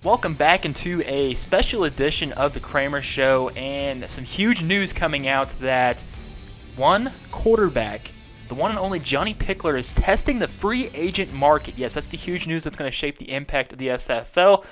Welcome back into a special edition of the Kramer Show, and some huge news coming out that one quarterback, the one and only Johnny Pickler, is testing the free agent market. Yes, that's the huge news that's going to shape the impact of the SFL.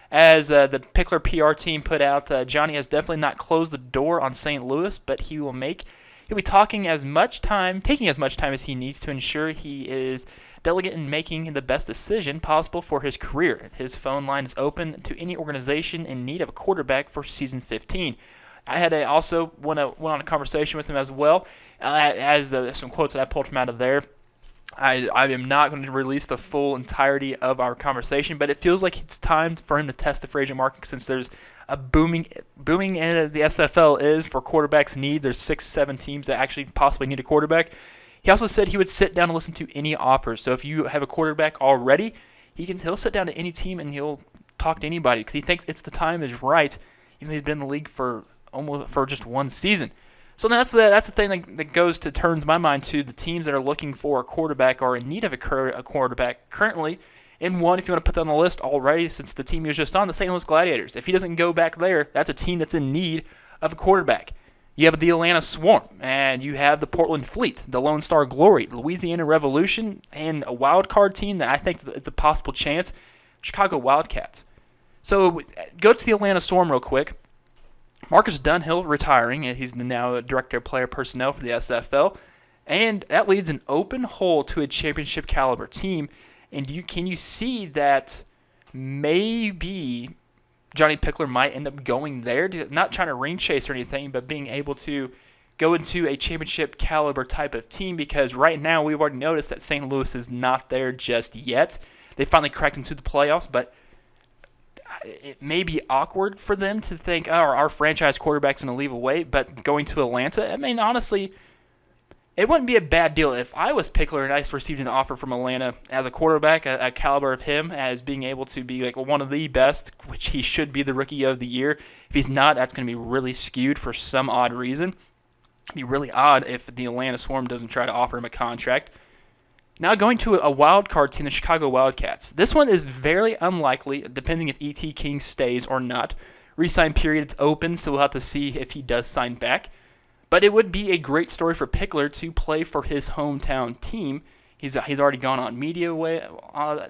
As the Pickler PR team put out, Johnny has definitely not closed the door on St. Louis, but he'll be taking as much time as he needs to ensure he is diligent in making the best decision possible for his career. His phone line is open to any organization in need of a quarterback for season 15. I had also went on a conversation with him as well, as some quotes that I pulled from out of there. I am not going to release the full entirety of our conversation, but it feels like it's time for him to test the free agent market since there's a booming in the SFL is for quarterbacks need. There's 6-7 teams that actually possibly need a quarterback. He also said he would sit down and listen to any offers. So if you have a quarterback already, he'll sit down to any team and he'll talk to anybody because he thinks the time is right, even though he's been in the league for just one season. So that's the thing that turns my mind to the teams that are looking for a quarterback or in need of a quarterback currently. And one, if you want to put that on the list already, since the team he was just on, the St. Louis Gladiators. If he doesn't go back there, that's a team that's in need of a quarterback. You have the Atlanta Swarm, and you have the Portland Fleet, the Lone Star Glory, Louisiana Revolution, and a wild card team that I think it's a possible chance, Chicago Wildcats. So go to the Atlanta Swarm real quick. Marcus Dunhill retiring. He's now Director of Player Personnel for the SFL, and that leaves an open hole to a championship caliber team. And can you see that maybe Johnny Pickler might end up going there, not trying to ring chase or anything, but being able to go into a championship caliber type of team, because right now we've already noticed that St. Louis is not there just yet. They finally cracked into the playoffs, but it may be awkward for them to think, our franchise quarterback's going to leave away, but going to Atlanta, I mean, honestly, it wouldn't be a bad deal if I was Pickler and I received an offer from Atlanta as a quarterback, a caliber of him, as being able to be like one of the best, which he should be the rookie of the year. If he's not, that's going to be really skewed for some odd reason. It'd be really odd if the Atlanta Swarm doesn't try to offer him a contract. Now going to a wild card team, the Chicago Wildcats. This one is very unlikely, depending if E.T. King stays or not. Re-sign period is open, so we'll have to see if he does sign back. But it would be a great story for Pickler to play for his hometown team. He's already gone on media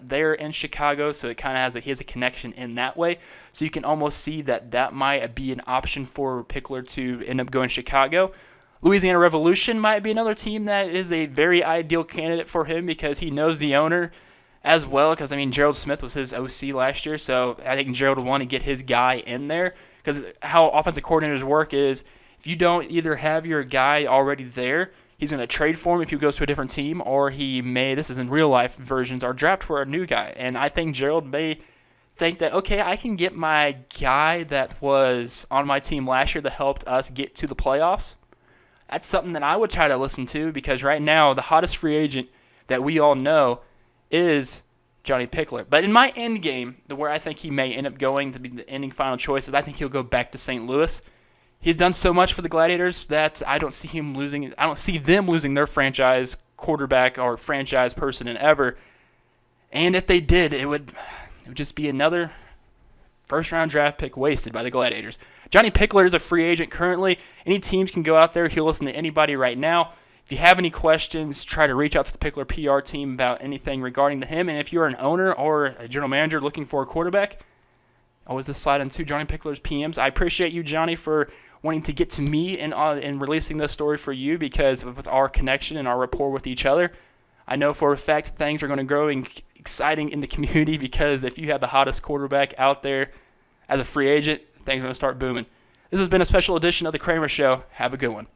there in Chicago, so it kind of he has a connection in that way. So you can almost see that might be an option for Pickler to end up going to Chicago. Louisiana Revolution might be another team that is a very ideal candidate for him because he knows the owner as well. Because, Gerald Smith was his OC last year, so I think Gerald would want to get his guy in there. Because how offensive coordinators work is, if you don't either have your guy already there, he's going to trade for him if he goes to a different team, or he may, this is in real life versions, or draft for a new guy. And I think Gerald may think that, okay, I can get my guy that was on my team last year that helped us get to the playoffs. That's something that I would try to listen to, because right now the hottest free agent that we all know is Johnny Pickler. But in my end game, where I think he may end up going to be the ending final choice, is I think he'll go back to St. Louis. He's done so much for the Gladiators that I don't see them losing their franchise quarterback or franchise person in ever. And if they did, it would just be another first-round draft pick wasted by the Gladiators. Johnny Pickler is a free agent currently. Any teams can go out there. He'll listen to anybody right now. If you have any questions, try to reach out to the Pickler PR team about anything regarding him. And if you're an owner or a general manager looking for a quarterback, always just slide into Johnny Pickler's PMs. I appreciate you, Johnny, for wanting to get to me and releasing this story for you, because with our connection and our rapport with each other, I know for a fact things are going to grow exciting in the community, because if you have the hottest quarterback out there as a free agent, things are going to start booming. This has been a special edition of The Kramer Show. Have a good one.